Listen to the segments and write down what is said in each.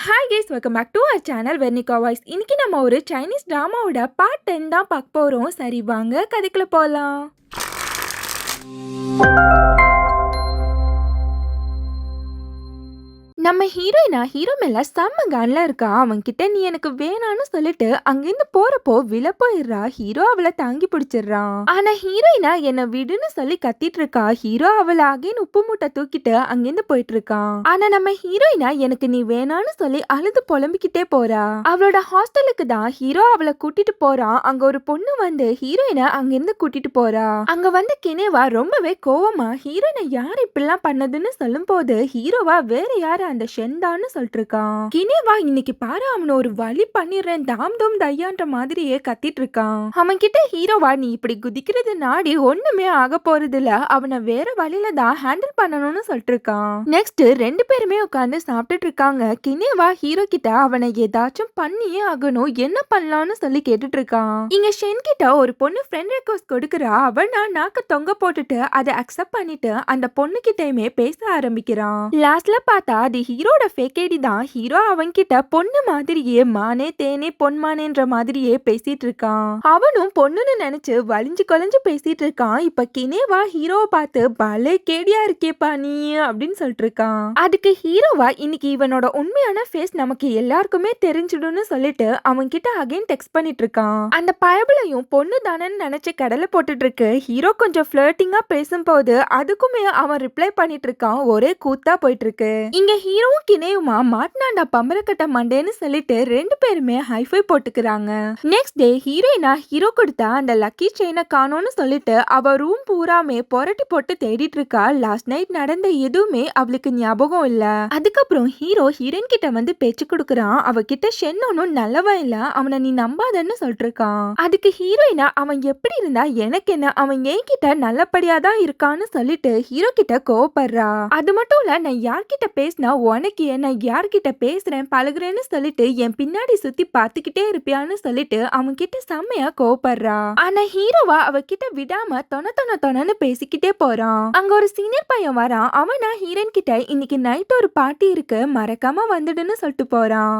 Hi guys, welcome back to our channel Vernika voice. இன்னைக்கு நம்ம ஒரு சைனீஸ் டிராமாவோட பார்ட் 10 தான் பார்க்க போகிறோம். சரி வாங்க கதைக்குள்ள போகலாம். நம்ம ஹீரோ மேல செம்ம கன்ல இருக்கா. அவன்கிட்ட நீ எனக்கு வேணான்னு சொல்லிட்டு அங்கிருந்து போறப்போ விழ போயிடுறா. ஹீரோ அவளை தாங்கி பிடிச்சிடுறான். ஆனா ஹீரோயினா என்ன விடுன்னு சொல்லி கத்திட்டு இருக்கா. ஹீரோ அவளை அகைன் உப்பு மூட்டை தூக்கிட்டு அங்கிருந்து போயிட்டு இருக்கான். ஆனா நம்ம ஹீரோயினா எனக்கு நீ வேணான்னு சொல்லி அழுது புலம்பிக்கிட்டே போறா. அவளோட ஹாஸ்டலுக்கு தான் ஹீரோ அவளை கூட்டிட்டு போறான். அங்க ஒரு பொண்ணு வந்து ஹீரோயினை அங்கிருந்து கூட்டிட்டு போறா. அங்க வந்து கினேவா ரொம்பவே கோவமா ஹீரோயினை யார் இப்படிலாம் பண்ணதுன்னு சொல்லும் போது ஹீரோவா வேற யாரு அந்த ஷென்தான்னு சொல்லிட்டு இருக்கான். கினேவா இன்னைக்கு பாரு அவனை ஒரு வழி பண்ணிடுறேன் தாம் தோம் தையான்ற மாதிரியே கத்திட்டு இருக்கான். அவன் கிட்ட ஹீரோவா நீ இப்படி குதிக்கிறது நாடி ஒண்ணுமே ஆக போறது இல்ல, அவனை வேற வழியில தான் ஹேண்டில் பண்ணணும்னு சொல்லிட்டு இருக்கான். நெக்ஸ்ட் ரெண்டு பேருமே உட்காந்து சாப்பிட்டுட்டு இருக்காங்க. கினேவா ஹீரோ கிட்ட அவனை ஏதாச்சும் பண்ணியே ஆகணும், என்ன பண்ணலாம்னு சொல்லி கேட்டுட்டு இருக்கான். இங்க ஷென் கிட்ட ஒரு பொண்ணு ஃப்ரெண்ட் ரெக்வஸ்ட் கொடுக்குறா. அவனா நாக்க தொங்க போட்டுட்டு அதை அக்செப்ட் பண்ணிட்டு அந்த பொண்ணு கிட்டயுமே பேச ஆரம்பிக்கிறான். லாஸ்ட்ல பார்த்தா அது ஹீரோட ஃபேக் ஐடி தான். ஹீரோ அவன்கிட்ட பொண்ணு மாதிரியே மானே தேனே பொன்மானேன்ற மாதிரியே பேசிட்டு இருக்கான். அவனும் பொண்ணுன்னு நினைச்சு வலிஞ்சு கொலைஞ்சு பேசிட்டு இருக்கான். இப்ப கினேவா ஹீரோவை பார்த்து பலே கேடியா இருக்கேப்பா நீ அப்படின்னு சொல்லிட்டு இருக்கான். அதுக்கு ஹீரோவா இன்னைக்கு இவனோட உண்மையான ஃபேஸ் நமக்கு எல்லாருக்குமே தெரிஞ்சிடும்னு சொல்லிட்டு அவன் கிட்ட அகைன் டெக்ஸ்ட் பண்ணிட்டு இருக்கான். அந்த பயபுலையும் பொண்ணு தானேன்னு நினைச்சு கடலை போட்டுட்டு இருக்கு. ஹீரோ கொஞ்சம் ஃபிளர்ட்டிங்கா பேசும்போது அதுக்குமே அவன் ரிப்ளை பண்ணிட்டு இருக்கான். ஒரே கூத்தா போயிட்டு இருக்கு. இங்க ஹீரோவும் கினேவுமா மாட்டினாண்டா பம்பரக்கட்ட மண்டேன்னு சொல்லிட்டு ரெண்டு பேருமே ஹைஃபை போட்டுக்கிறாங்க. நெக்ஸ்ட் டே ஹீரோயினா ஹீரோ கொடுத்தா அந்த லக்கி செயினை காணோம்னு சொல்லிட்டு அவ ரூம் பூராமே புரட்டி போட்டு தேடிட்டு இருக்கா. லாஸ்ட் நைட் நடந்த எதுவுமே அவளுக்கு ஞாபகம் இல்ல. அதுக்கப்புறம் ஹீரோ ஹீரோயின் கிட்ட வந்து பேச்சு கொடுக்கறான். அவகிட்ட ஷென் ஒன்னும் நல்லவன் இல்ல, அவனை நீ நம்பாதன்னு சொல்லிட்டு இருக்கான். அதுக்கு ஹீரோயினா அவன் எப்படி இருந்தா எனக்கு என்ன, அவன் என்கிட்ட நல்லபடியா தான் இருக்கான்னு சொல்லிட்டு ஹீரோ கிட்ட கோவப்படுறா. அது மட்டும் இல்ல நான் யார்கிட்ட பேசினா உனக்கு என்ன, யார்கிட்ட பேசுறேன் பழகுறேன்னு சொல்லிட்டு என் பின்னாடி சுத்தி பாத்துக்கிட்டே இருப்பியான்னு சொல்லிட்டு அவன் கிட்ட செம்மையா கோவப்படுறா. ஆனா ஹீரோவா அவகிட்ட விடாம தொணன்னு பேசிக்கிட்டே போறான். அங்க ஒரு சீனியர் பையன் வரான். அவனா ஹீரோயின் கிட்ட இன்னைக்கு நைட் ஒரு பார்ட்டி இருக்கு மறக்காம வந்துடுன்னு சொல்லிட்டு போறான்.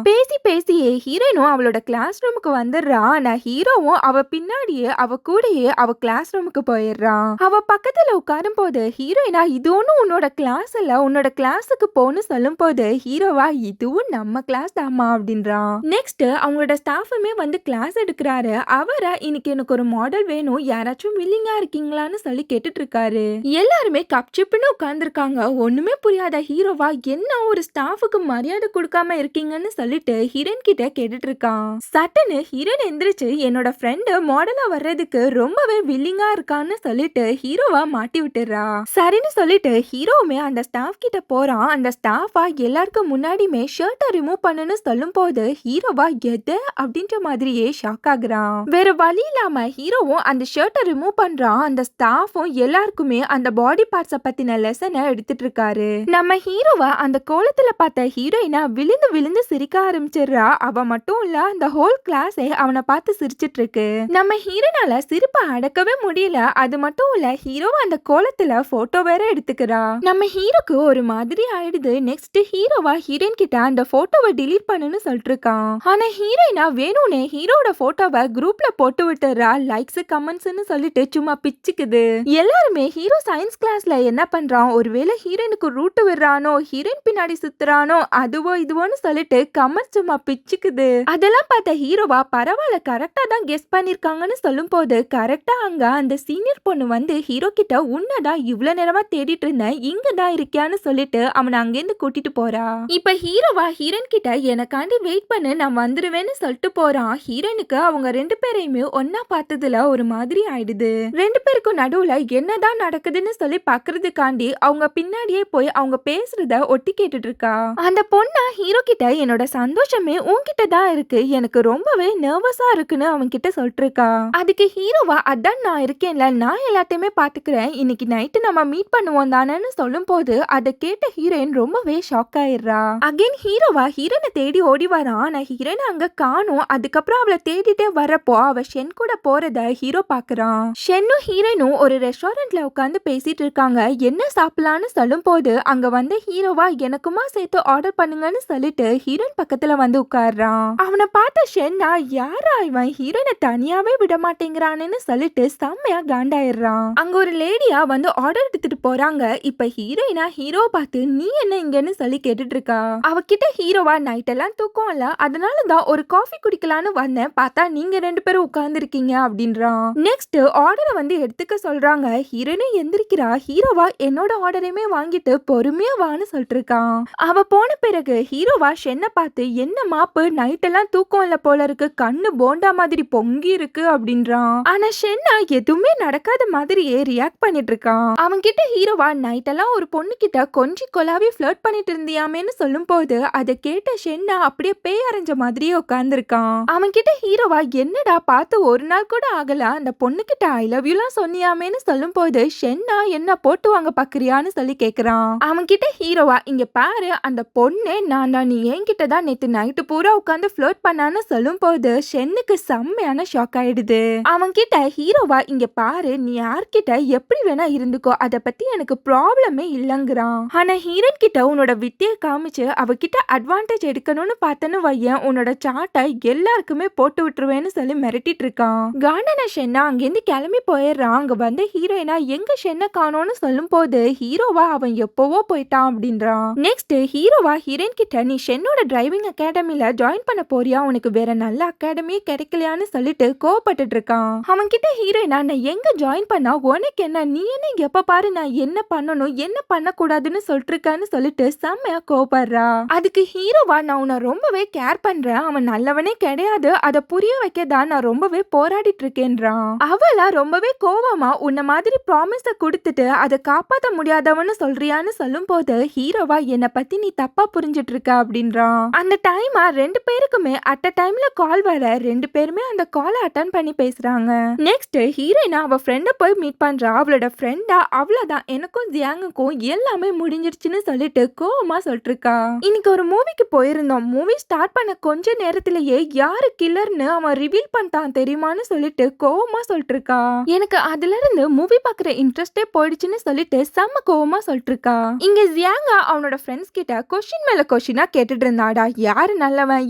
பேசியே ஹீரோயினும் அவளோட கிளாஸ் ரூமுக்கு வந்துடுறா. ஆனா ஹீரோவும் அவ பின்னாடியே அவ கூடயே அவ கிளாஸ் ரூமுக்கு போயிடுறான். அவ பக்கத்துல உட்காரும் போது ஹீரோயினா இது ஒன்னும் உன்னோட கிளாஸ் இல்ல, உன்னோட கிளாஸுக்கு போன்னு சொல்லும் போது ஹீரோவா இதுவும் நம்ம கிளாஸ் தாமா அப்படின்றான். நெக்ஸ்ட் அவங்களோட ஸ்டாஃபுமே வந்து கிளாஸ் எடுக்கிறாரு. அவரை இன்னைக்கு எனக்கு ஒரு மாடல் வேணும், யாராச்சும் வில்லிங்கா இருக்கீங்களான்னு சொல்லி கேட்டுட்டு இருக்காரு. எல்லாருமே கப்சிப்புன்னு உட்கார்ந்துருக்காங்க. ஒண்ணுமே புரியாத ஹீரோவா என்ன ஒரு ஸ்டாஃபுக்கு மரியாதை கொடுக்காம இருக்கீங்கன்னு சொல்லிட்டு ஹீரோயின் கிட்ட கேட்டுட்டு இருக்கான். சட்டுன்னு ஹீரோயின் எந்திரிச்சு என்னோட ஃப்ரெண்டு மாடலா வர்றதுக்கு ரொம்பவே வில்லிங்கா இருக்கான்னு சொல்லிட்டு ஹீரோவா மாட்டி விட்டுறா. சரின்னு சொல்லிட்டு ஹீரோவுமே அந்த ஸ்டாஃப் கிட்ட போறான். அந்த ஸ்டாஃபா எல்லாருக்கும் முன்னாடியுமே ஷர்ட்டை ரிமூவ் பண்ணுன்னு சொல்லும் போது ஹீரோவா எது அப்படின்ற மாதிரியே ஷாக் ஆகுறான். வேற வழி இல்லாம ஹீரோவும் அந்த ஷர்ட்டை ரிமூவ் பண்றான். அந்த ஸ்டாஃபும் எல்லாருக்குமே அந்த பாடி பார்ட்ஸை பத்தின லெசனை எடுத்துட்டு இருக்காரு. நம்ம ஹீரோவா அந்த கோலத்துல பார்த்த ஹீரோயினா விழுந்து விழுந்து சிரிக்க ஆரம்பிச்சிடுறா. அவ மட்டும் இல்ல அந்த ஹோல் கிளாஸே அவனை பார்த்து சிரிச்சிட்டு இருக்கு. நம்ம ஹீரோனால சிரிப்பை அடக்கவே முடியல. அது மட்டும் இல்ல ஹீரோ அந்த கோலத்துல போட்டோ வேற எடுத்துக்கிறா. நம்ம ஹீரோக்கு ஒரு மாதிரி ஆயிடுது. நெக்ஸ்ட் ஹீரோவா ஹீரோயின் கிட்ட அந்த போட்டோவை டிலீட் பண்ணுன்னு சொல்லிட்டு இருக்கான். ஆனா ஹீரோயினா வேணும்னே ஹீரோட போட்டோவை குரூப்ல போட்டு விட்டுறா. லைக்ஸ் கமெண்ட்ஸ்னு சொல்லிட்டு சும்மா பிச்சுக்குது. எல்லாருமே ஹீரோ சயின்ஸ் கிளாஸ்ல என்ன பண்றான், ஒருவேளை ஹீரோயினுக்கு ரூட் விடுறானோ, ஹீரோயின் பின்னாடி சுத்துறானோ, அதுவோ இதுவோன்னு சொல்லிட்டு கமெண்ட் சும்மா பிச்சுக்குது. அதெல்லாம் பார்த்த ஹீரோவா பரவாயில்ல கரெக்டா தான் கெஸ் பண்ணிருக்காங்கன்னு சொல்லும் போது கரெக்டா அங்க அந்த சீனியர் பொண்ணு வந்து ஹீரோ கிட்ட உன்னதான் இவ்வளவு நேரமா தேடிட்டு இருந்தேன், இங்கதான் இருக்கியான்னு சொல்லிட்டு அவனை அங்கிருந்து கூட்டிட்டு போறா. இப்ப ஹீரோவா ஹீரோயின் கிட்ட எனக்காண்டி வெயிட் பண்ணு நான் வந்துருவேன்னு சொல்லிட்டு போறான். ஹீரோனுக்கு அவங்க ரெண்டு பேரையுமே ஒன்னா பார்த்ததுல ஒரு மாதிரி ஆயிடுது. ரெண்டு பேருக்கும் நடுவுல என்னதான் நடக்குதுன்னு சொல்லி பாக்குறதுக்காண்டி அவங்க பின்னாடியே போய் அவங்க பேசுறத ஒட்டி கேட்டுட்டு இருக்கா. அந்த பொண்ணா ஹீரோ கிட்ட என்னோட சந்தோஷமே உன்கிட்ட தான் இருக்கு, எனக்கு ரொம்பவே நர்வஸா இருக்குன்னு அவன் கிட்ட சொல்லிட்டு இருக்கா. அதுக்கு ஹீரோவா அதான் நான் இருக்கேன்ல, நான் எல்லாத்தையுமே பாத்துக்கிறேன், இன்னைக்கு நைட்டு நம்ம மீட் பண்ணுவோம் தானேன்னு சொல்லும் போது அதை கேட்ட ஹீரோயின் ரொம்பவே ரொம்பவே ஷாக் ஆயிடுறா. அகைன் ஹீரோவா ஹீரோனை தேடி ஓடி வரான். ஆனா ஹீரோனை அங்க காணோம். அதுக்கப்புறம் அவளை தேடிட்டே வரப்போ அவ ஷென் கூட போறத ஹீரோ பாக்குறான். ஷென்னும் ஹீரோனும் ஒரு ரெஸ்டாரண்ட்ல உட்காந்து பேசிட்டு இருக்காங்க. என்ன சாப்பிடலான்னு சொல்லும் போது அங்க வந்த ஹீரோவா எனக்குமா சேர்த்து ஆர்டர் பண்ணுங்கன்னு சொல்லிட்டு ஹீரோயின் பக்கத்துல வந்து உட்கார்றான். அவனை பார்த்த ஷென்னா யாரா இவன் ஹீரோயினை தனியாவே விட மாட்டேங்கிறான்னு சொல்லிட்டு செம்மையா காண்டாயிடுறான். அங்க ஒரு லேடியா வந்து ஆர்டர் எடுத்துட்டு போறாங்க. இப்ப ஹீரோயினா ஹீரோ பார்த்து நீ என்ன இங்கன்னு சொல்லி கேட்டுட்டு இருக்கா. அவகிட்ட ஹீரோவா நைட் எல்லாம் தூக்கம் இல்ல, அதனாலதான் ஒரு காஃபி குடிக்கலான்னு வந்தேன், பார்த்தா நீங்க 2 பேரும் உட்கார்ந்து இருக்கீங்க அப்படின்றான். நெக்ஸ்ட் ஆர்டரை வந்து எடுத்துக்க சொல்றாங்க. ஹீரோயினும் எந்திரிக்கிறா. ஹீரோவா என்னோட ஆர்டரையுமே வாங்கிட்டு பொறுமையா வான்னு சொல்லிட்டு இருக்கான். அவ போன பிறகு ஹீரோவா ஷென்னை பார்த்து என்ன மாப்பு நைட் எல்லாம் தூக்கம் இல்ல போல இருக்கு, கண்ணு போண்டா மாதிரி பொங்கி இருக்கு அப்படின்றான். ஆனா ஷென்னா எதுவுமே நடக்காத மாதிரியே ரியாக்ட் பண்ணிட்டு இருக்கான். அவன் கிட்ட ஹீரோவா நைட் எல்லாம் ஒரு பொண்ணு கிட்ட கொஞ்சி கொலாவி ஃபிளர்ட் பண்ணிட்டு இருந்தியாமேன்னு சொல்லும் போது அதை கேட்ட ஷென்னா அப்படியே பேய் அரைஞ்ச மாதிரியே உட்கார்ந்துருக்கான். அவன் கிட்ட ஹீரோவா என்னடா பார்த்து ஒரு நாள் கூட ஆகல, அந்த பொண்ணு கிட்ட ஐ லவ் யூலாம் சொன்னியாமேன்னு சொல்லும் போது ஷென்னா என்ன போட்டு வாங்க பாக்குறியான்னு சொல்லி கேக்குறான். அவன் கிட்ட ஹீரோவா இங்க பாரு அந்த பொண்ணு நான் தான், நீ என்கிட்ட தான் நேத்து நைட்டு பூரா உட்காந்து ஃபிளர்ட் பண்ணான்னு சொல்லும் போது ஷென்னுக்கு செம்மையான ஷாக் ஆயிடுது. அவன் கிட்ட ஹீரோவா இங்க பாரு நீ யார்கிட்ட எப்படி வேணா இருந்துக்கோ, அதை பத்தி எனக்கு ப்ராப்ளமே இல்லங்கிறான். ஆனா ஹீரோயின் கிட்ட உன்னோட வித்தியை காமிச்சு அவகிட்ட அட்வான்டேஜ் எடுக்கணும்னு பார்த்தன்னு வையன் உன்னோட சாட்டை எல்லாருக்குமே போட்டு விட்டுருவேன்னு சொல்லி மிரட்டிட்டு இருக்கான். காண்டன ஷென்னா அங்கேருந்து கிளம்பி போயிடுறான். அங்க வந்து ஹீரோயினா எங்க ஷென்னை காணோன்னு சொல்லும் போது ஹீரோவா அவன் எப்பவோ போயிட்டான் அப்படின்றான். நெக்ஸ்ட் ஹீரோவா ஹீரோயின் கிட்ட நீ ஷென்னோட டிரைவிங் அகாடமில ஜாயின் பண்ண போறியா, உனக்கு வேற நல்ல அகாடமியே கிடைக்கலையான்னு சொல்லிட்டு கோவப்பட்டுட்டு இருக்கான். அவன் கிட்ட ஹீரோயினா நான் எங்க ஜாயின் பண்ணா உனக்கு என்ன, நீ என்ன எப்ப பாரு நான் என்ன பண்ணணும் என்ன பண்ணக்கூடாதுன்னு சொல்லிட்டு இருக்கான்னு சொல்லிட்டு செம்மையா கோவப்படுறா. அதுக்கு ஹீரோவா நான் உன்னை ரொம்பவே கேர் பண்றேன், அவன் நல்லவனே கிடையாது, அதை புரிய வைக்கதான் நான் ரொம்பவே போராடிட்டு இருக்கேன்றான். அவளா ரொம்பவே கோவமா உன்ன மாதிரி ப்ராமிஸ கொடுத்துட்டு அதை காப்பாற்ற முடியாதவன்னு சொல்றியான்னு சொல்லும் போது ஹீரோவா என்னை பத்தி நீ தப்பா புரிஞ்சிட்டு இருக்க அப்படின்றான். அந்த டைமா 2 பேருக்குமே அட் அ டைம்ல கால் வர 2 பேருமே அந்த காலை அட்டன் பண்ணி பேசுறாங்க. நெக்ஸ்ட் ஹீரோயினா அவ ஃப்ரெண்ட போய் மீட் பண்றா. அவளோட ஃப்ரெண்டா அவ்வளவுதான் எனக்கும் ஜியாங்குக்கும் எல்லாமே முடிஞ்சிருச்சுன்னு சொல்லிட்டு கோவமா சொல்லிட்டு இருக்கா. இன்னைக்கு ஒரு மூவிக்கு போயிருந்தோம், மூவி ஸ்டார்ட் பண்ண கொஞ்ச நேரத்திலேயே யாரு கில்லர்னு அவன் ரிவீல் பண்ணிட்டான் தெரியுமான்னு சொல்லிட்டு கோவமா சொல்லிட்டு இருக்கா. எனக்கு அதுல இருந்து மூவி பாக்குற இன்ட்ரெஸ்டே போயிடுச்சுன்னு சொல்லிட்டு செம்ம கோவமா சொல்லிட்டு இருக்கா. இங்க ஜியாங்கா அவனோட ஃப்ரெண்ட்ஸ் கிட்ட கொஸ்டின் மேல கொஸ்டினா கேட்டுட்டு இருந்தாடா, யாரு நல்லவன்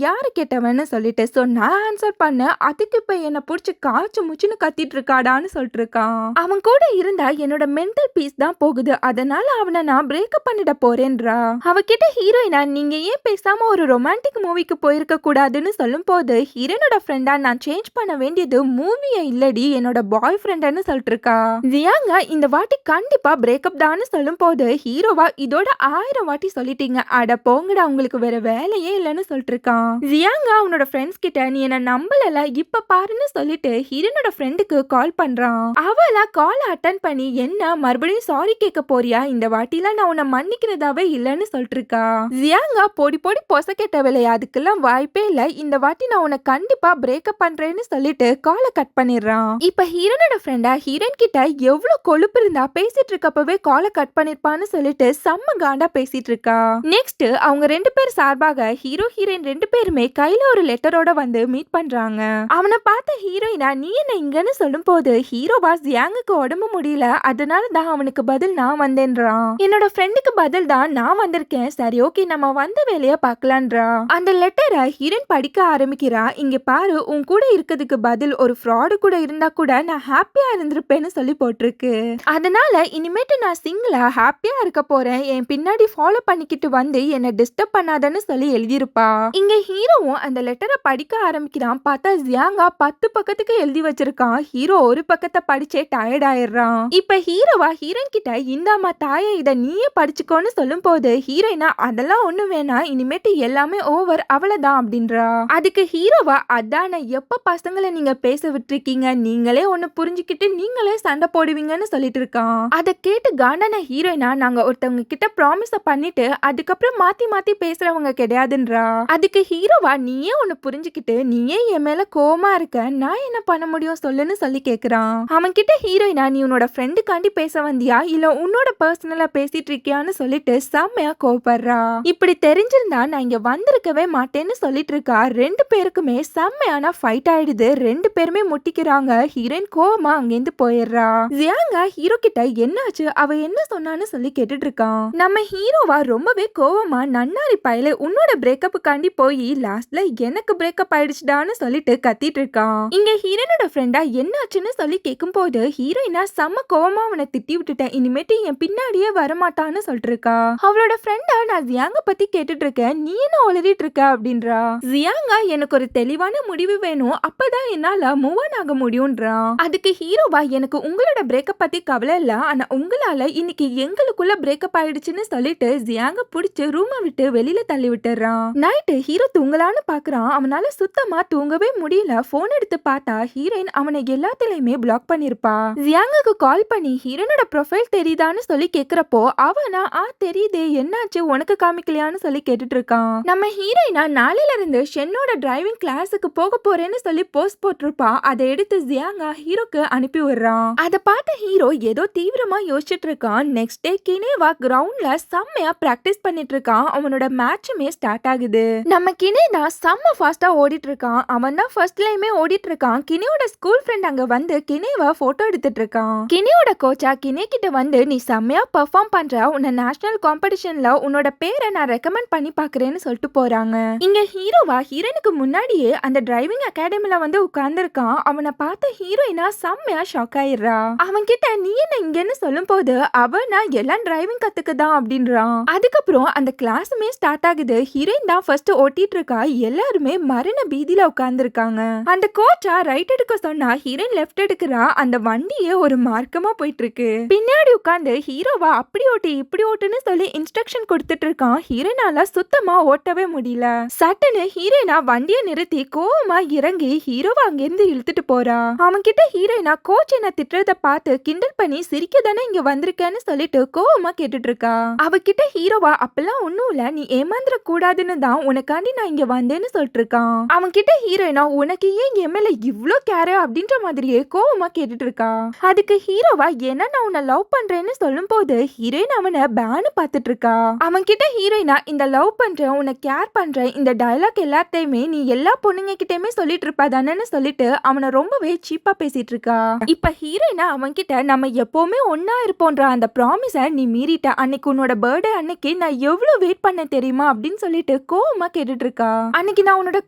யாரு கெட்டவன்னு சொல்லிட்டு. சோ நான் ஆன்சர் பண்ண, அதுக்கு இப்ப என்ன புடிச்சு காய்ச்சி முச்சுன்னு கத்திட்டு இருக்காடான்னு சொல்லிட்டு இருக்கான். அவன் கூட இருந்தா என்னோட மென்டல் பீஸ் தான் போகுது, அதனால அவனை நான் பிரேக்கப் பண்ணிட போறேன்றா. அவகிட்ட ஹீரோயினா நீங்க ஏன் பேசாம ஒரு ரொமான்டிக் மூவிக்கு போயிருக்க கூடாதுன்னு சொல்லும் போது ஹீரோனோட ஃப்ரெண்டா நான் சேஞ்ச் பண்ண வேண்டியது மூவியை இல்லடி என்னோட பாய் ஃப்ரெண்ட்னு சொல்லிட்டு இருக்கா. ஜியாங்க இந்த வாட்டி கண்டிப்பா பிரேக்கப் தான்னு சொல்லும் போது ஹீரோவா இதோட 1000 வாட்டி சொல்லிட்டீங்க, அட போங்கடா உங்களுக்கு வேற வேலையே இல்லைன்னு சொல்லிட்டு இருக்கான். ஜியாங்க அவனோட ஃப்ரெண்ட்ஸ் கிட்ட நீ என்ன நம்பலல இப்ப பாருன்னு சொல்லிட்டு ஹீரோனோட ஃப்ரெண்டுக்கு கால் பண்றான். அவளா கால் அட்டன் பண்ணி என்ன மறுபடியும் சாரி கேட்க போறியா, இந்த வாட்டிலாம் நான் உன்னை மன்னிக்கிறதாவே இல்லைன்னு சொல்லிட்டு இருக்கா. ஜியாங்க பொடி பொடி பொச கேட்டவளே அதுக்கெல்லாம் வாய்ப்பே இல்ல, இந்த வாட்டி நான் உன்னை கண்டிப்பா பிரேக்கப் பண்றேன்னு சொல்லிட்டு காலை கட் பண்ணிடுறான். இப்ப ஹீரோனோட ஃப்ரெண்டா ஹீரோயின் கிட்ட எவ்வளவு கொழுப்பு இருந்தா பேசிட்டு இருக்கப்பவே காலை கட் பண்ணிருப்பான்னு சொல்லிட்டு செம்ம காண்டா பேசிட்டு இருக்கா. நெக்ஸ்ட் அவங்க 2 பேர் சார்பாக ஹீரோ ஹீரோயின் 2 பேருமே கையில ஒரு லெட்டரோட வந்து மீட் பண்றாங்க. அவனை பார்த்த ஹீரோயினா நீ என்ன இங்கன்னு சொல்லும் போது ஹீரோவா ஜியாங்குக்கு உடம்பு முடியல, அதனால தான் அவனுக்கு பதில் நான் வந்தேன்றான். என்னோட ஃப்ரெண்டுக்கு பதில் தான் நான் வந்திருக்கேன், சரி ஓகே நம்ம வந்த வேலைய பார்க்கலான்றா. அந்த லெட்டரை ஹீரோயின் படிக்க ஆரம்பிக்கிறா. இங்க பாரு உன் கூட இருக்கிறதுக்கு பதில் ஒரு ஃப்ராடு கூட இருந்தா கூட நான் ஹாப்பியா இருந்திருப்பேன்னு சொல்லி போட்டிருக்கு, அதனால இனிமேட்டு நான் சிங்கிளா ஹாப்பியா இருக்க போறேன், என் பின்னாடி ஃபாலோ பண்ணிக்கிட்டு வந்து என்ன டிஸ்டர்ப் பண்ணாதன்னு சொல்லி எழுதியிருப்பா. இங்க ஹீரோவும் அந்த லெட்டரை படிக்க ஆரம்பிக்கிறான். பார்த்தா ஜியாங்கா 10 பக்கத்துக்கு எழுதி வச்சிருக்கான். ஹீரோ ஒரு பக்கத்தை படிச்சே டயர்ட் ஆயிடுறான். இப்ப ஹீரோவா ஹீரோயின் கிட்ட இந்தாமா தாயே இத நீயே படிச்சுக்கோன்னு சொல்லும் போது ஹீரோயினா அதெல்லாம் ஒண்ணு வேணா இனிமேட்டு எல்லாமே ஓவர் அவ்வளவுதான் அப்படின்றா. அதுக்கு ஹீரோவா அதான எப்ப பசங்களை நீங்க பேச விட்டுருக்கீங்க, நீங்களே ஒண்ணு புரிஞ்சுக்கிட்டு நீங்களே சண்டை போடுவீங்கன்னு சொல்லிட்டு இருக்கான். அதை கேட்டு காண்டான ஹீரோயினா நாங்க ஒருத்தவங்க கிட்ட ப்ராமிஸ பண்ணிட்டு அதுக்கப்புறம் மாத்தி மாத்தி பேசுறவங்க கிடையாதுன்றா. அதுக்கு ஹீரோவா நீயே ஒண்ணு புரிஞ்சுக்கிட்டு நீயே என் மேல கோவமா இருக்க, நான் என்ன பண்ண முடியும் சொல்லுன்னு சொல்லி கேக்குறான். அவன் கிட்ட ஹீரோயினா நீ உன்னோட ஃப்ரெண்டுக்காண்டி பேச வந்தியா இல்ல உன்னோட பர்சனலா பேசிட்டு இருக்கியான்னு சொல்லிட்டு செம்ம செம்மையா கோவப்படுறா. இப்படி தெரிஞ்சிருந்தா நான் இங்க வந்திருக்கவே மாட்டேன்னு சொல்லிட்டு இருக்கா. 2 பேருக்குமே செம்மையான ஃபைட் ஆயிடுது. 2 பேருமே முட்டிக்கிறாங்க. ஹீரோயின் கோவமா அங்கிருந்து போயிடுறா. ஜியாங்க ஹீரோ கிட்ட என்னாச்சு, அவ என்ன சொன்னான்னு சொல்லி கேட்டுட்டு இருக்கான். நம்ம ஹீரோவா ரொம்பவே கோவமா, நன்னாரி பயலே உன்னோட பிரேக்கப்புக்காண்டி போய் லாஸ்ட்ல எனக்கு பிரேக்கப் ஆயிடுச்சுடான்னு சொல்லிட்டு கத்திட்டு இருக்கான். இங்க ஹீரோனோட ஃப்ரெண்டா என்னாச்சுன்னு சொல்லி கேட்கும் போது ஹீரோயினா செம்ம கோவமா அவனை திட்டி விட்டுட்டேன், இனிமேட்டு என் பின்னாடியே வரமாட்டான்னு சொல்லிட்டு இருக்கா. அவளோட ஃப்ரெண்டா நான் ஜியாங்க பத்தி கேட்டுட்டு இருக்கேன், நீ என்ன உளறிட்டு இருக்க அப்படின்றா. ஜியாங்க எனக்கு ஒரு தெளிவான முடிவு வேணும், அப்பதான் என்னால மூவ் ஆன் ஆக முடியும்ன்றான். அதுக்கு ஹீரோவா எனக்கு உங்களோட பிரேக்கப் பத்தி கவலை இல்ல, ஆனா உங்களால இன்னைக்கு எங்களுக்குள்ள பிரேக்கப் ஆயிடுச்சுன்னு சொல்லிட்டு ஜியாங்க புடிச்சு ரூமை விட்டு வெளியில தள்ளி விட்டுறான். நைட்டு ஹீரோ தூங்கலான்னு பாக்குறான், அவனால சுத்தமா தூங்கவே முடியல. போன் எடுத்து பார்த்தா ஹீரோயின் அவனை எல்லாத்திலயுமே பிளாக் பண்ணிருப்பா. ஜியாங்குக்கு கால் பண்ணி ஹீரோனோட ப்ரொஃபைல் தெரியுதான்னு சொல்லி கேக்குறப்போ அவனா தெரியுதே, என்னாச்சு உனக்கு காமிக்கலையான்னு சொல்லி கேட்டுட்டு இருக்கான். நம்ம ஹீரோயினா நாளையில இருந்து ஷென்னோட டிரைவிங் கிளாஸுக்கு போக போறேன்னு சொல்லி போஸ்ட் போட்டிருப்பா. அதை எடுத்து ஜியாங்கா ஹீரோக்கு அனுப்பி விடுறான். அதை பார்த்த ஹீரோ ஏதோ தீவிரமா யோசிச்சுட்டு இருக்கான். நெக்ஸ்ட் டே கினேவா கிரவுண்ட்ல செம்மையா பிராக்டிஸ் பண்ணிட்டு இருக்கான். அவனோட மேட்சுமே ஸ்டார்ட் ஆகுது. நம்ம கினே தான் செம்ம ஃபாஸ்டா ஓடிட்டு இருக்கான். அவன் தான் ஃபர்ஸ்ட்லயுமே ஓடிட்டு இருக்கான். கினேவோட ஸ்கூல் ஃப்ரெண்ட் அங்க வந்து கினேவா போட்டோ எடுத்துட்டு இருக்கான். கினேவோட கோச்சா கினே கிட்ட வந்து நீ செம்மையா பெர்ஃபார்ம் பண்ற, உன்ன நேஷனல் காம்படிஷன்ல உன்னோட பேரை நான் ரெக்கமெண்ட் பண்ணி பாக்குறேன்னு சொல்லிட்டு போறாங்க. இங்க ஹீரோவா ஹீரோனுக்கு முன்னாடியே அந்த டிரைவிங் அகாடமில வந்து உட்கார்ந்துருக்கான். அவனை பார்த்த ஹீரோயினா செம்மையா ஷாக் ஆயிடுறா. அவன் கிட்ட நீ என்ன இங்கன்னு சொல்லும் போது அவனா எல்லாம் டிரைவிங் கத்துக்கதான் அப்படின்றான். அதுக்கப்புறம் அந்த கிளாஸுமே ஸ்டார்ட் ஆகுது. ஹீரோயின் தான் ஃபர்ஸ்ட் ஓட்டிட்டு இருக்கா. எல்லாருமே மரண பீதியில உட்கார்ந்து இருக்காங்க. அந்த கோச்சா ரைட் எடுக்க சொன்னா ஹீரோயின் லெஃப்ட் எடுக்கிறா. அந்த வண்டியே ஒரு மார்க்கமா போயிட்டு இருக்கு. பின்னாடி உட்கார்ந்து ஹீரோவா அப்படி ஓட்டு இப்படி ஓட்டுன்னு சொல்லி இன்ஸ்ட்ரக்ஷன் கொடுத்துட்டு இருக்கான். ஹீரோயினால சுத்தமா ஓட்டவே முடியல. சட்டுன்னு ஹீரோயினா வண்டியை நிறுத்தி கோவமா இறங்கி ஹீரோவா அங்கிருந்து இழுத்துட்டு போறா. அவன் கிட்ட ஹீரோயினா கோச் என்ன திட்டுறத பார்த்து கிண்டல் பண்ணி சிரிக்க தானே இங்க வந்திருக்கேன்னு சொல்லிட்டு கோவமா கேட்டுட்டு இருக்கா. அவகிட்ட ஹீரோவா அப்பெல்லாம் ஒண்ணும் இல்ல, நீ ஏமாந்துட கூடாதுன்னு தான் உனக்காண்டி நான் இங்க வந்தேன்னு சொல்லிட்டு இருக்கான். அவன் கிட்ட ஹீரோயினா உனக்கு ஏன் என் மேல இவ்ளோ கேர் அப்படின்ற மாதிரியே கோவமா கேட்டுட்டு இருக்கா. அதுக்கு ஹீரோவா ஏன்னா நான் உன்னை லவ் பண்றேன்னு சொல்லும் போது ஹீரோயின் அவனை பேனு பார்த்துட்டு இருக்கா. அவன் கிட்ட ஹீரோயினா இந்த லவ் பண்றேன், உன்னை கேர் பண்றேன், இந்த டயலாக் எல்லாத்தையுமே நீ எல்லா பொண்ணுங்க கிட்டயுமே சொல்லிட்டு இருப்பா தானேன்னு சொல்லிட்டு அவனை ரொம்பவே சீப்பா பேசிட்டு இருக்கா. இப்ப ஹீரோயினா அவன் கிட்ட நம்ம எப்பவுமே ஒன்னா இருப்போன்ற அந்த ப்ராமிஸ நீ மீறிட்ட, அன்னைக்கு உன்னோட பர்த்டே அன்னைக்கு நான் எவ்வளவு வெயிட் பண்ண தெரியுமா அப்படின்னு சொல்லிட்டு கோவமா கேட்டுட்டு இருக்கா. அன்னைக்கு நான் உன்னோட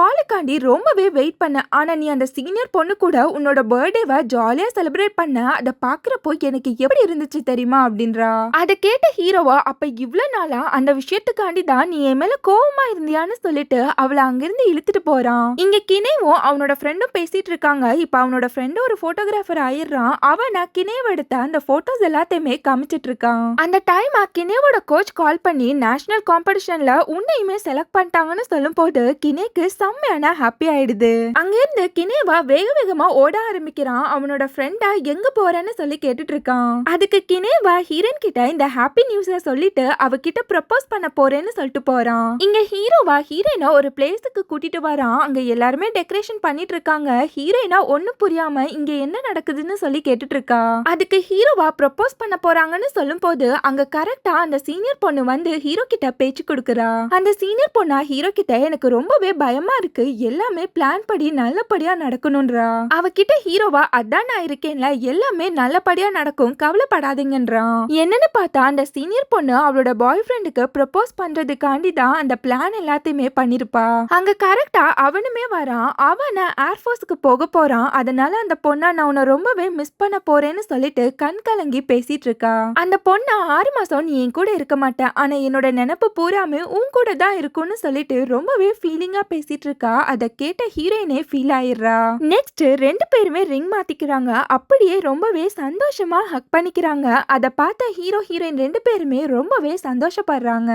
காலுக்காண்டி ரொம்பவே வெயிட் பண்ணேன், ஆனா நீ அந்த சீனியர் பொண்ணு கூட உன்னோட பர்த்டேவை ஜாலியா செலிப்ரேட் பண்ண, அதை பாக்குறப்போ எனக்கு எப்படி இருந்துச்சு தெரியுமா அப்படின்றா. அதை கேட்ட ஹீரோவா அப்ப இவ்வளவு நாளா அந்த விஷயத்துக்காண்டி தான் நீ என் மேல கோவமா இருந்தியான்னு சொல்லிட்டு அவளை அங்கிருந்து இழுத்துட்டு போறான். இங்க கினேவும் அவனோட ஃப்ரெண்டும் பேசிட்டு இருக்காங்க. இப்ப அவனோட ஃப்ரெண்டு ஒரு போட்டோகிராஃபர் ஆயிடுறான். அவனை கினேவ் எடுத்த அந்த போட்டோஸ் எல்லாத்தையுமே காமிச்சிட்டு இருக்கான். அந்த டைம் கினேவோட கோச் கால் பண்ணி நேஷனல் காம்படிஷன்ல உன்னையுமே செலக்ட் பண்ணிட்டாங்கன்னு சொல்லும் போது கினேக்கு செம்மையான ஹாப்பி ஆயிடுது. அங்கிருந்து கினேவா வேக வேகமா ஓட ஆரம்பிக்கிறான். அவனோட ஃப்ரெண்டா எங்க போறேன்னு சொல்லி கேட்டுட்டு இருக்கான். அதுக்கு கினேவா ஹீரோயின் கிட்ட இந்த ஹாப்பி நியூஸ சொல்லிட்டு அவகிட்ட ப்ரப்போஸ் பண்ண போறேன்னு சொல்லிட்டு போறான். இங்க ஹீரோவா ஹீரோயினை ஒரு பிளேஸுக்கு கூட்டிட்டு வரான். அங்க எல்லாருமே டெக்கரேஷன் பண்ணிட்டு இருக்காங்க. ஹீரோயினா ஒண்ணு புரியாம இங்க என்ன நடக்குதுன்னு சொல்லி கேட்டுட்டு இருக்கா. அதுக்கு ஹீரோவா ப்ரப்போஸ் பண்ண போறாங்கன்னு சொல்லும் போது அங்க கரெக்டா அந்த சீனியர் பொண்ணு வந்து ஹீரோ கிட்ட பேச்சு கொடுக்கறா. அந்த சீனியர் பொண்ணா ஹீரோ கிட்ட எனக்கு ரொம்பவே பயமா இருக்கு, எல்லாமே பிளான் படி நல்லபடியா நடக்கணும்ன்றா. அவகிட்ட ஹீரோவா அதான் நான் இருக்கேன்ல, எல்லாமே நல்லபடியா நடக்கும், கவலைப்படாதீங்கன்றான். என்னன்னு பார்த்தா அந்த சீனியர் பொண்ணு அவளோட பாய் ஃப்ரெண்டுக்கு ப்ரப்போஸ் பண்றதுக்காண்டி தான் அந்த பிளான் எல்லாத்தையுமே பண்ணிருப்பா. அங்க கரெக்டா அவனுமே வரான். அவன ஏர்ஃபோர்ஸ்க்கு போக போறான். அதனால அந்த பொண்ணா நான் உன்னை ரொம்பவே மிஸ் பண்ண போறேன்னு சொல்லிட்டு கண் கலங்கி பேசிட்டு இருக்கா. அந்த பொண்ணா 6 மாசம் நீ என் கூட இருக்க மாட்டேன், ஆனா என்னோட நினைப்பு பூராமே உன் கூட தான் இருக்கும்னு சொல்லிட்டு ரொம்பவே ஃபீலிங்கா பேசிட்டு இருக்கா. அதை கேட்ட ஹீரோயினே ஃபீல் ஆயிடுறா. நெக்ஸ்ட் 2 பேருமே ரிங் மாத்திக்கிறாங்க. அப்படியே ரொம்பவே சந்தோஷமா ஹக் பண்ணிக்கிறாங்க. அதை பார்த்த ஹீரோ ஹீரோயின் 2 பேருமே ரொம்பவே சந்தோஷப்படுறாங்க.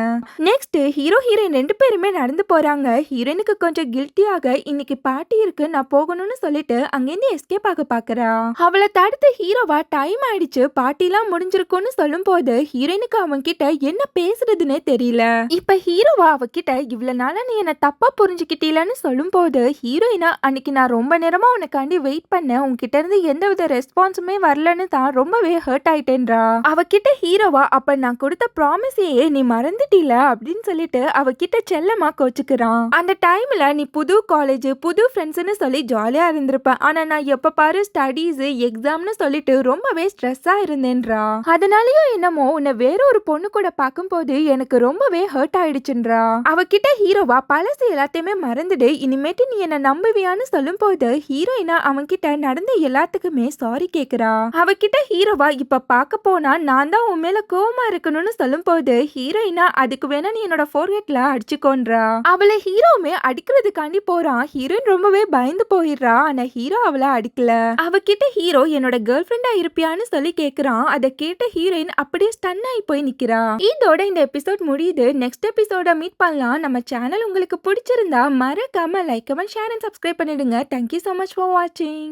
நெக்ஸ்ட் ஹீரோ ஹீரோயின் 2 பேருமே நடந்து போறாங்க. ஹீரோயினுக்கு கொஞ்சம் கில்ட்டியாக இன்னைக்கு பார்ட்டி இருக்கு நான் போகணும்னு சொல்லிட்டு அங்கிருந்து எஸ்கேப் ஆக பாக்குறா. அவளை தடுத்து ஹீரோவா டைம் ஆயிடுச்சு பார்ட்டிலாம் முடிஞ்சிருக்கும்னு சொல்லும் போது ஹீரோயினுக்கு அவன் கிட்ட என்ன பேசுறதுன்னே தெரியல. இப்ப ஹீரோவா அவகிட்ட இவ்வளவு நாளா நீ என்ன தப்பா புரிஞ்சுக்கிட்டீலன்னு சொல்லும் போது ஹீரோயினா அன்னைக்கு நான் ரொம்ப நேரமா உனக்காண்டி வெயிட் பண்ணேன், உன்கிட்ட இருந்து எந்தவித ரெஸ்பான்ஸுமே வரலன்னு தான் ரொம்பவே ஹர்ட் ஆயிட்டேன்றா. அவகிட்ட ஹீரோவா அப்ப நான் கொடுத்த ப்ராமிஸ் பழசையே நீ மறந்துட்டீல அப்படின்னு சொல்லிட்டு அவகிட்ட செல்லமா கோச்சுக்கிறான். அந்த டைம்ல நீ புது காலேஜ் புது ஃப்ரெண்ட்ஸ்னு சொல்லி ஜாலியா இருந்திருப்ப. ஆனா நான் எப்ப பாரு ஸ்டடீஸ் எக்ஸாம்னு சொல்லிட்டு ரொம்பவே ஸ்ட்ரெஸ்ஸா இருந்தேன்றா. அதனாலயோ என்னமோ உன்னை வேற ஒரு பொண்ணு கூட பார்க்கும்போது எனக்கு ரொம்பவே ஹர்ட் ஆயிடுச்சுன்றா. அவகிட்ட ஹீரோவா பழசு எல்லாத்தையுமே மறந்துடு, இனிமேட்டு நீ என்ன நம்புவியான்னு சொல்லும் போது ஹீரோயினா அவன்கிட்ட நடந்த எல்லாத்துக்குமே சாரி கேக்குறா. அவகிட்ட ஹீரோவா இப்ப பார்க்க போனா நான் தான் உன் மேல கோவமா இருக்கணும்னு சொல்லும் போது ஹீரோயினா அதுக்கு வேணா நீ என்னோட ஃபோர்ஹெட்ல அடிச்சுக்கோன்றா. அவளை ஹீரோவுமே அடிக்கிறதுக்காண்டி போறான். ஹீரோயின் ரொம்பவே பயந்து போயிடுறா. ஆனா ஹீரோ அவளை அடிக்கல. அவகிட்ட ஹீரோ என்னோட கேர்ள் ஃப்ரெண்டா இருப்பியான்னு சொல்லி கேக்குறான். அதை கேட்ட ஹீரோயின் அப்படியே ஸ்டன் ஆகி போய் நிக்கிறா. இதோட இந்த எபிசோட் முடியுது. நெக்ஸ்ட் எபிசோட மீட் பண்ணலாம். நம்ம சேனல் உங்களுக்கு பிடிச்சிருந்தா மறக்காம like comment share and subscribe பண்ணிடுங்க. Thank you so much for watching.